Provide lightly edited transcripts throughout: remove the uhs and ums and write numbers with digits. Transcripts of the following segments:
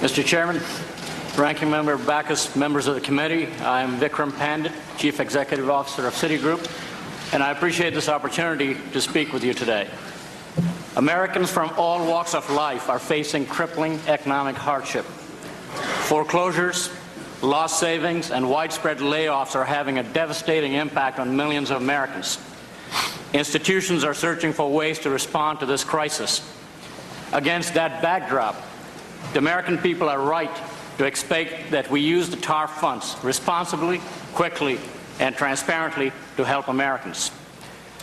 Mr. Chairman, Ranking Member Backus, members of the committee, I am Vikram Pandit, Chief Executive Officer of Citigroup, and I appreciate this opportunity to speak with you today. Americans from all walks of life are facing crippling economic hardship. Foreclosures, lost savings, and widespread layoffs are having a devastating impact on millions of Americans. Institutions are searching for ways to respond to this crisis. Against that backdrop, the American people are right to expect that we use the TARP funds responsibly, quickly, and transparently to help Americans.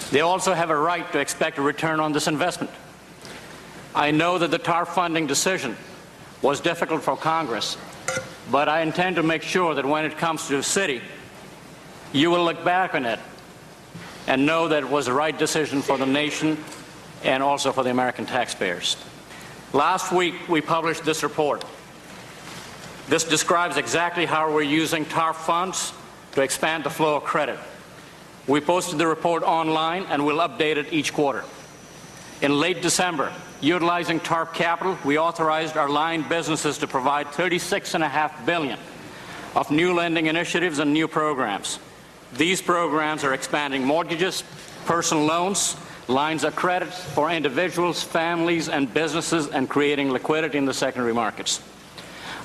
They also have a right to expect a return on this investment. I know that the TARP funding decision was difficult for Congress, but I intend to make sure that when it comes to the city, you will look back on it and know that it was the right decision for the nation and also for the American taxpayers. Last week, we published this report. This describes exactly how we're using TARP funds to expand the flow of credit. We posted the report online and we'll update it each quarter. In late December, utilizing TARP capital, we authorized our line businesses to provide $36.5 billion of new lending initiatives and new programs. These programs are expanding mortgages, personal loans, lines of credit for individuals, families, and businesses, and creating liquidity in the secondary markets.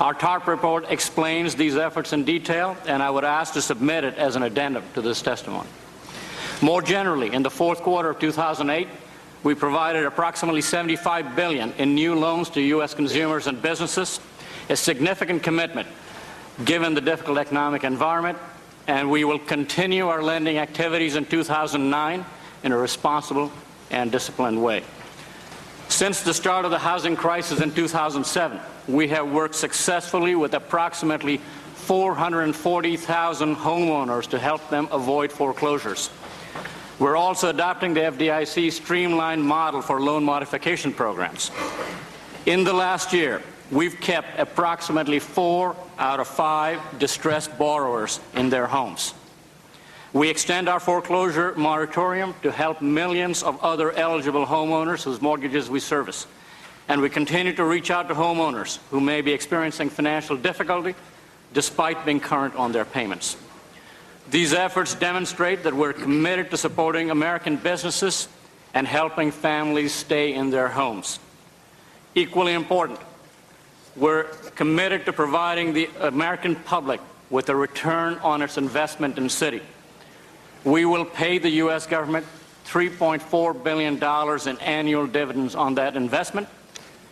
Our TARP report explains these efforts in detail, and I would ask to submit it as an addendum to this testimony. More generally, in the fourth quarter of 2008, we provided approximately $75 billion in new loans to U.S. consumers and businesses, a significant commitment given the difficult economic environment, and we will continue our lending activities in 2009 in a responsible and disciplined way. Since the start of the housing crisis in 2007, we have worked successfully with approximately 440,000 homeowners to help them avoid foreclosures. We're also adopting the FDIC streamlined model for loan modification programs. In the last year, we've kept approximately 4 out of 5 distressed borrowers in their homes. We extend our foreclosure moratorium to help millions of other eligible homeowners whose mortgages we service. And we continue to reach out to homeowners who may be experiencing financial difficulty despite being current on their payments. These efforts demonstrate that we're committed to supporting American businesses and helping families stay in their homes. Equally important, we're committed to providing the American public with a return on its investment in Citi. We will pay the U.S. government $3.4 billion in annual dividends on that investment.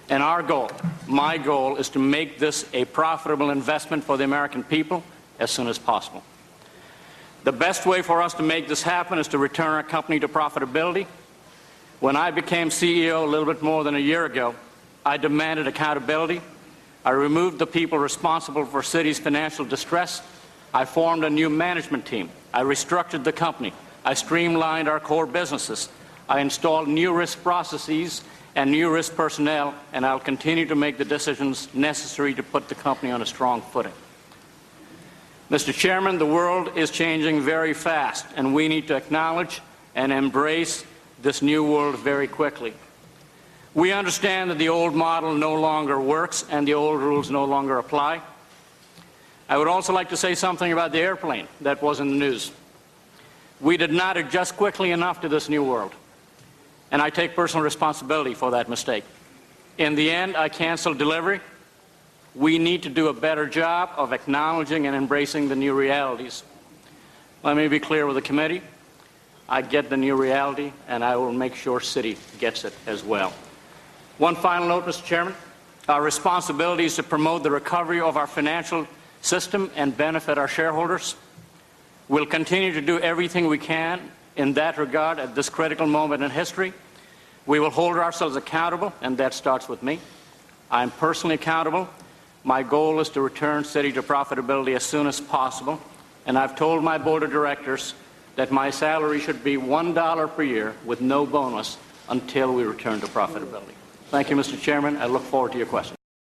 And our goal, my goal, is to make this a profitable investment for the American people as soon as possible. The best way for us to make this happen is to return our company to profitability. When I became CEO a little bit more than a year ago, I demanded accountability. I removed the people responsible for Citi's financial distress. I formed a new management team. I restructured the company. I streamlined our core businesses. I installed new risk processes and new risk personnel, and I'll continue to make the decisions necessary to put the company on a strong footing. Mr. Chairman, the world is changing very fast, and we need to acknowledge and embrace this new world very quickly. We understand that the old model no longer works and the old rules no longer apply. I would also like to say something about the airplane that was in the news. We did not adjust quickly enough to this new world, and I take personal responsibility for that mistake. In the end, I canceled delivery. We need to do a better job of acknowledging and embracing the new realities. Let me be clear with the committee. I get the new reality, and I will make sure Citi gets it as well. One final note, Mr. Chairman. Our responsibility is to promote the recovery of our financial system and benefit our shareholders. We'll continue to do everything we can in that regard at this critical moment in history. We will hold ourselves accountable, and that starts with me. I'm personally accountable. My goal is to return Citi to profitability as soon as possible, and I've told my board of directors that my salary should be $1 per year with no bonus until we return to profitability. Thank you, Mr. Chairman. I look forward to your questions.